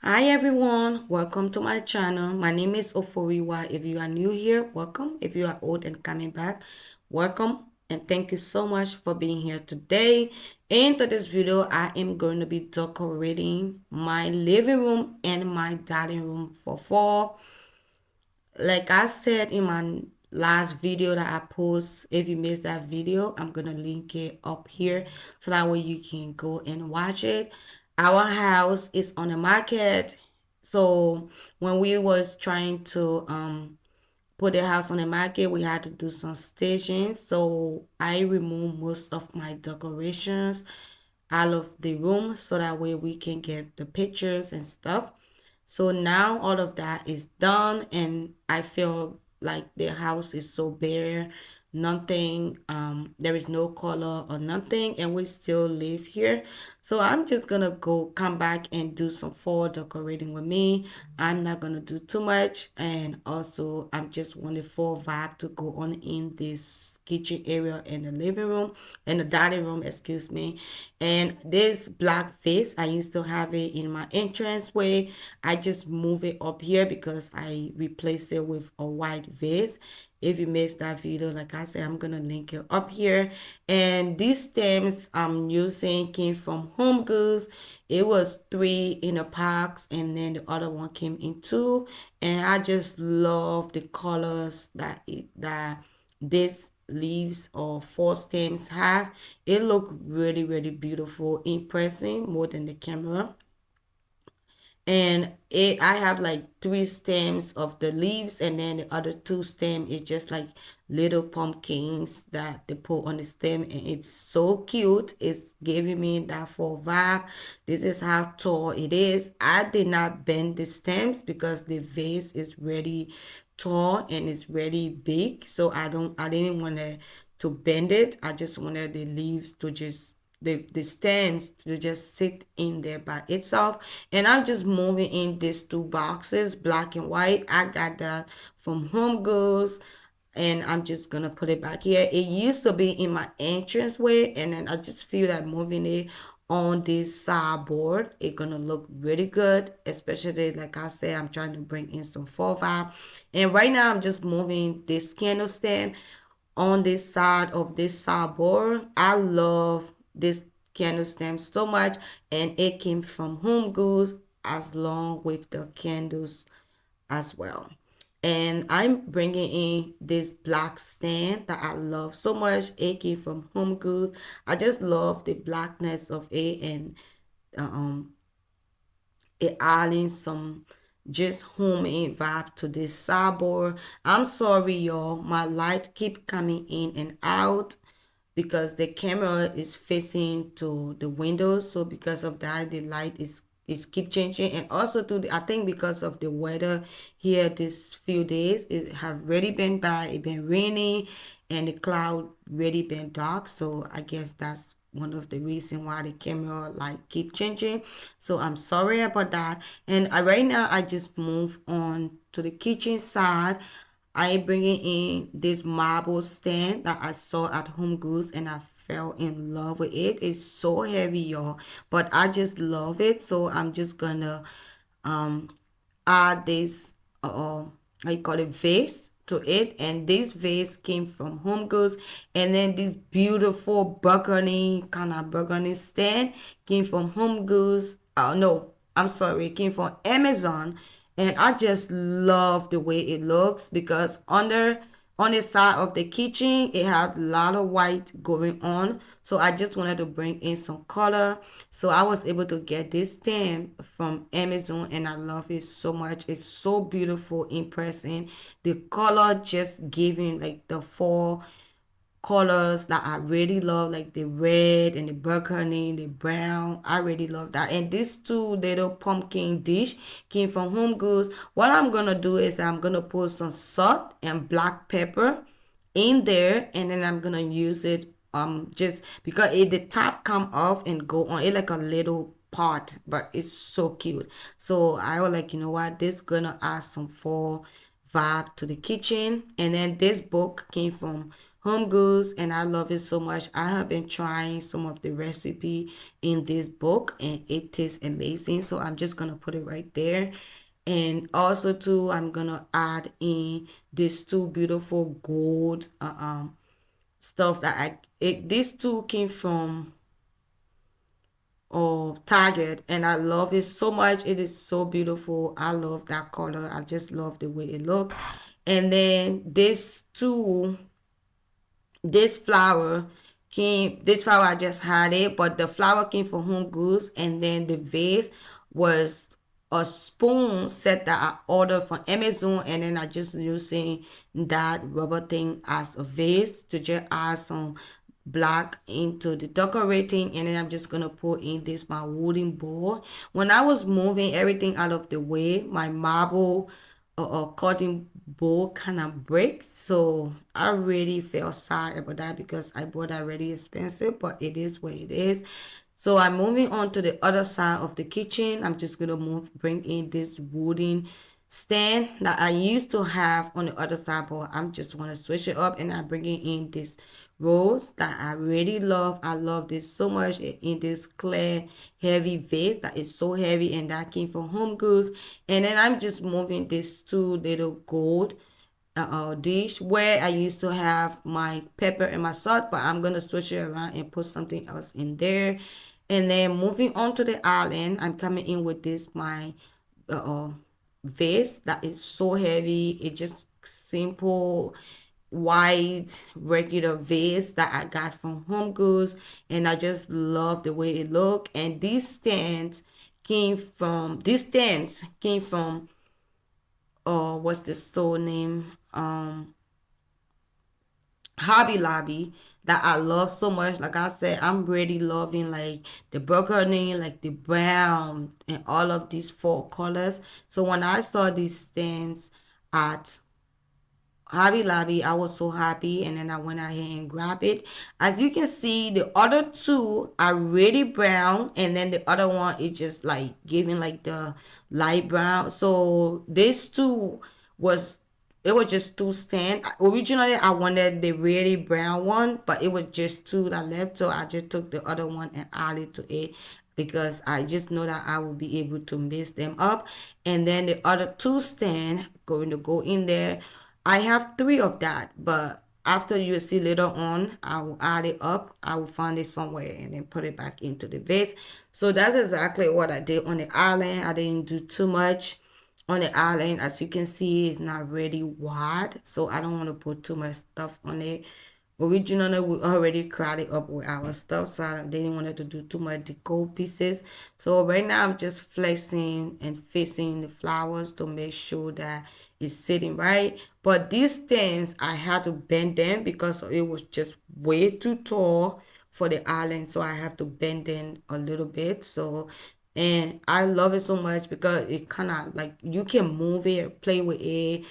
Hi everyone, welcome to my channel. My name is Oforiwa. If you are new here, welcome. If you are old and coming back, welcome. And thank you so much for being here today. Into this video, I am going to be decorating my living room and my dining room for fall. Like I said in my last video that I post, if you missed that video, I'm gonna link it up here so that way you can go and watch it. Our house is on the market, so when we was trying to put the house on the market, we had to do some staging. So I removed most of my decorations out of the room so that way we can get the pictures and stuff. So now all of that is done, and I feel like the house is so bare, nothing, there is no color or nothing, and we still live here. So I'm just gonna go come back and do some fall decorating with me. I'm not gonna do too much, and also I'm just want the fall vibe to go on in this kitchen area and the living room and the dining room, excuse me. And this black vase, I used to have it in my entrance way. I just move it up here because I replace it with a white vase. If you missed that video, like I said, I'm gonna link it up here. And these stems I'm using came from Home Goods. It was 3 in a box, and then the other one came in 2. And I just love the colors that this leaves or 4 stems have. It look really beautiful, impressing more than the camera. And I have like 3 stems of the leaves, and then the other 2 stem is just like little pumpkins that they put on the stem, and it's so cute. It's giving me that fall vibe. This is how tall it is. I did not bend the stems because the vase is really tall and it's really big, so I didn't want to bend it. I just wanted the leaves to just the stands to just sit in there by itself. And I'm just moving in these 2 boxes, black and white. I got that from Home Goods, and I'm just gonna put it back here. It used to be in my entrance way, and then I just feel that moving it on this sideboard, it's gonna look really good. Especially like I said, I'm trying to bring in some fall vibe. And right now I'm just moving this candle stand on this side of this sideboard. I love this candle stand so much, and it came from Home Goods as long with the candles as well. And I'm bringing in this black stand that I love so much. It came from Home Goods. I just love the blackness of it, and um it adding some just homemade vibe to this sideboard. I'm sorry y'all, my light keep coming in and out because the camera is facing to the window, so because of that the light is keep changing. And also to I think because of the weather here this few days, it have really been bad. It been raining and the cloud really been dark, so I guess that's one of the reason why the camera like keep changing. So I'm sorry about that. And right now I just move on to the kitchen side. I bringing in this marble stand that I saw at Home Goods, and I fell in love with it. It's so heavy, y'all, but I just love it. So I'm just gonna um add this how you call it, vase to it. And this vase came from Home Goods, and then this beautiful burgundy kind of burgundy stand came from Home Goods. No, I'm sorry, it came from Amazon. And I just love the way it looks because on the side of the kitchen it have a lot of white going on, so I just wanted to bring in some color. So I was able to get this stamp from Amazon, and I love it so much. It's so beautiful, impressing. The color just giving like the fall colors that I really love, like the red and the burgundy, the brown. I really love that. And these 2 little pumpkin dish came from Home Goods. What I'm gonna do is I'm gonna put some salt and black pepper in there, and then I'm gonna use it just because the top come off and go on it like a little pot, but it's so cute. So I was like, you know what, this gonna add some fall vibe to the kitchen. And then this book came from Home Goods, and I love it so much. I have been trying some of the recipe in this book, and it tastes amazing. So I'm just gonna put it right there. And also too, I'm gonna add in these two beautiful gold stuff that these two came from Target, and I love it so much. It is so beautiful. I love that color. I just love the way it look. And then this flower this flower I just had it, but the flower came from Home Goods, and then the vase was a spoon set that I ordered from Amazon, and then I just using that rubber thing as a vase to just add some black into the decorating. And then I'm just gonna put in this my wooden bowl. When I was moving everything out of the way, my marble cutting board kind of break, so I really felt sad about that because I bought that really expensive, but it is what it is. So I'm moving on to the other side of the kitchen. I'm just gonna bring in this wooden stand that I used to have on the other side, but I'm just want to switch it up, and I'm bringing in this rose that I really love. I love this so much in this clear heavy vase that is so heavy, and that came from Home Goods. And then I'm just moving this two little gold dish where I used to have my pepper and my salt, but I'm gonna switch it around and put something else in there. And then moving on to the island, I'm coming in with this my uh, vase that is so heavy. It just simple white regular vase that I got from Home Goods, and I just love the way it look. And these stands came from what's the store name, Hobby Lobby, that I love so much. Like I said, I'm really loving like the burgundy, like the brown, and all of these four colors. So when I saw these stands at Hobby Lobby, I was so happy, and then I went ahead and grabbed it. As you can see, the other two are really brown, and then the other one is just like giving like the light brown. So this two was it was just two stand. Originally, I wanted the really brown one, but it was just two that left, so I just took the other one and added to it because I just know that I will be able to mix them up. And then the other two stand going to go in there. I have three of that, but after you see later on, I will add it up. I will find it somewhere and then put it back into the vase. So that's exactly what I did on the island. I didn't do too much on the island. As you can see, it's not really wide, so I don't want to put too much stuff on it. Originally, we already crowded up with our stuff, so I didn't want to do too much decor pieces. So right now, I'm just flexing and fixing the flowers to make sure that it's sitting right. But these things, I had to bend them because it was just way too tall for the island, so I have to bend them a little bit. So and I love it so much because it kind of like you can move it, play with it,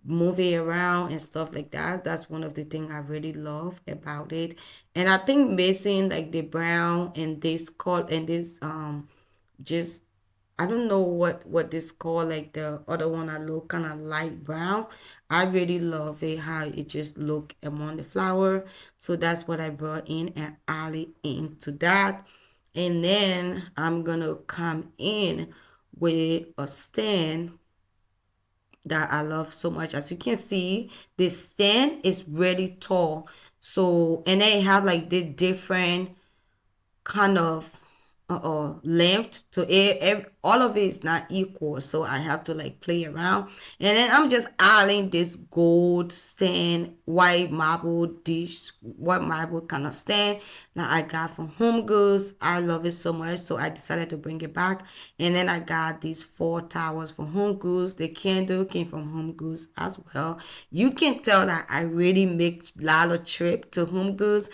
move it around and stuff like that. That's one of the things I really love about it. And I think mixing like the brown and this color and this just I don't know what this called, like the other one I look kind of light brown. I really love it how it just look among the flower. So that's what I brought in and added into that. And then I'm gonna come in with a stand that I love so much. As you can see, the stand is really tall. So and they have like the different kind of length to it. All of it is not equal, so I have to like play around. And then I'm just adding this gold stand, white marble kind of stand that I got from Home Goods. I love it so much, so I decided to bring it back. And then I got these four towers from Home Goods. The candle came from Home Goods as well. You can tell that I really make a lot of trip to Home Goods,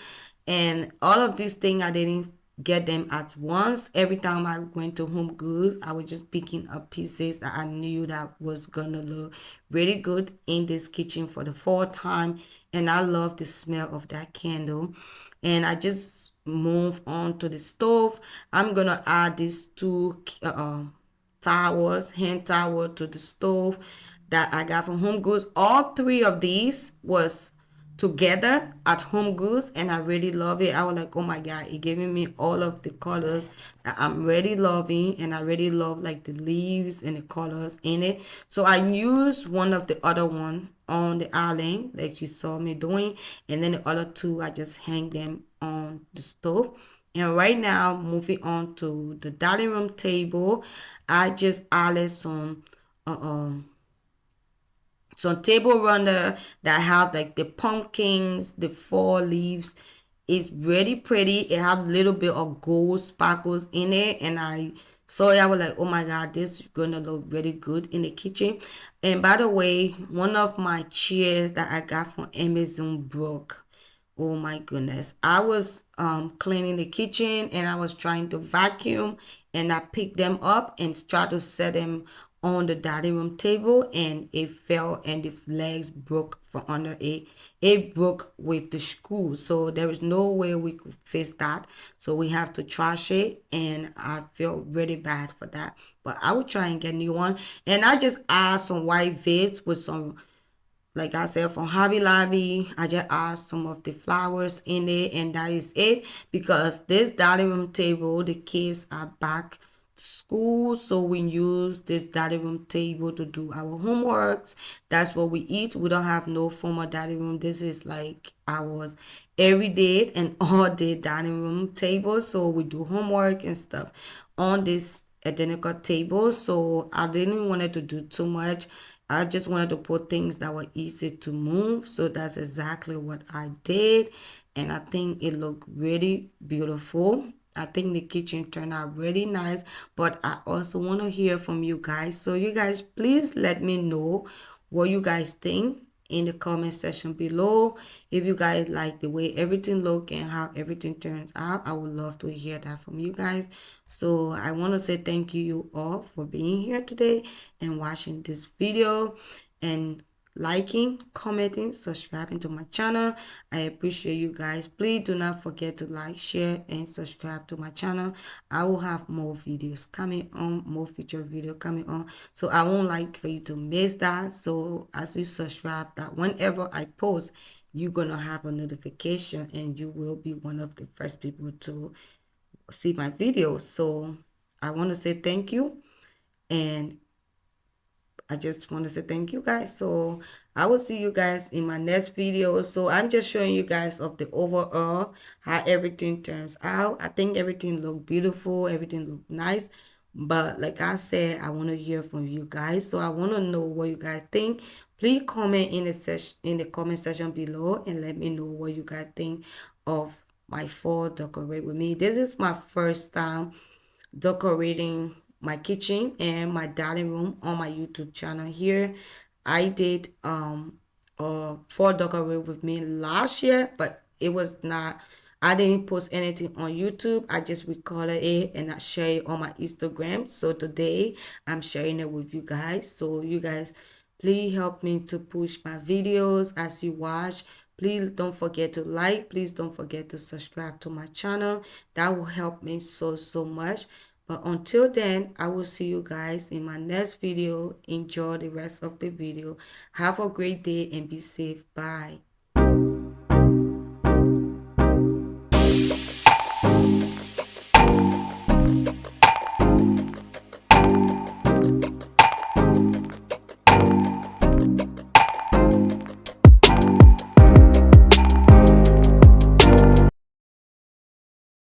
and all of these things I didn't get them at once. Every time I went to Home Goods, I was just picking up pieces that I knew that was gonna look really good in this kitchen for the fall time. And I love the smell of that candle. And I just move on to the stove. I'm gonna add these two towels, hand towel to the stove that I got from Home Goods. All three of these was together at Home Goods, and I really love it. I was like, oh my God, it giving me all of the colors that I'm really loving, and I really love like the leaves and the colors in it. So I used one of the other one on the island like you saw me doing, and then the other two I just hang them on the stove. And right now, moving on to the dining room table, I just added some table runner that have like the pumpkins, the fall leaves. It's really pretty. It have a little bit of gold sparkles in it, and I saw it. I was like, oh my God, this is gonna look really good in the kitchen. And by the way, one of my chairs that I got from Amazon broke. Oh my goodness. I was cleaning the kitchen and I was trying to vacuum, and I picked them up and tried to set them on the dining room table, and it fell and the legs broke from under it. It broke with the screw. So there is no way we could fix that. So we have to trash it, and I feel really bad for that. But I will try and get a new one. And I just add some white vids with some, like I said, from Hobby Lobby. I just add some of the flowers in it, and that is it. Because this dining room table, the kids are back to school, so we use this dining room table to do our homeworks. That's what we eat. We don't have no formal dining room. This is like our everyday and all day dining room table. So we do homework and stuff on this identical table. So I didn't want to do too much. I just wanted to put things that were easy to move. So that's exactly what I did. And I think it looked really beautiful. I think the kitchen turned out really nice. But I also want to hear from you guys. So you guys, please let me know what you guys think in the comment section below. If you guys like the way everything look and how everything turns out, I would love to hear that from you guys. So I want to say thank you all for being here today and watching this video, and liking, commenting, subscribing to my channel. I appreciate you guys. Please do not forget to like, share, and subscribe to my channel. I will have more videos coming on, more future video coming on. So I won't like for you to miss that. So as you subscribe, that whenever I post, you're gonna have a notification, and you will be one of the first people to see my videos. So I want to say thank you, and I just want to say thank you guys. So I will see you guys in my next video. So I'm just showing you guys of the overall how everything turns out. I think everything look beautiful, everything look nice. But like I said, I want to hear from you guys. So I want to know what you guys think. Please comment in the comment section below and let me know what you guys think of my fall decorate with me. This is my first time decorating my kitchen and my dining room on my YouTube channel here. I did fall decorate with me last year, but it was not, I didn't post anything on YouTube. I just recorded it and I share it on my Instagram. So today I'm sharing it with you guys. So you guys, please help me to push my videos as you watch. Please don't forget to like. Please don't forget to subscribe to my channel. That will help me so much. But until then, I will see you guys in my next video. Enjoy the rest of the video. Have a great day and be safe. Bye.